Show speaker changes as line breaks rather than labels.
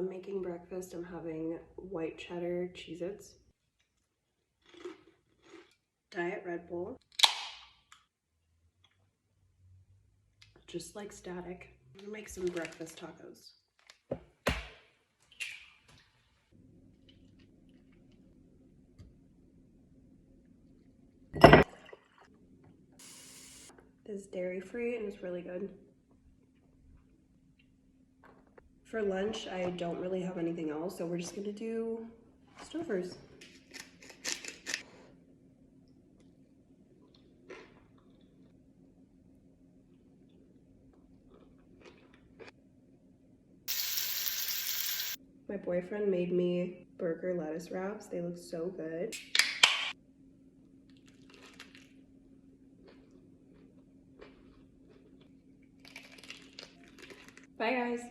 I'm making breakfast. I'm having white cheddar Cheez-Its, Diet Red Bull, just like static. I'm gonna make some breakfast tacos. This is dairy-free and it's really good. For lunch, I don't really have anything else, so we're just gonna do Stouffer's. My boyfriend made me burger lettuce wraps. They look so good. Bye guys.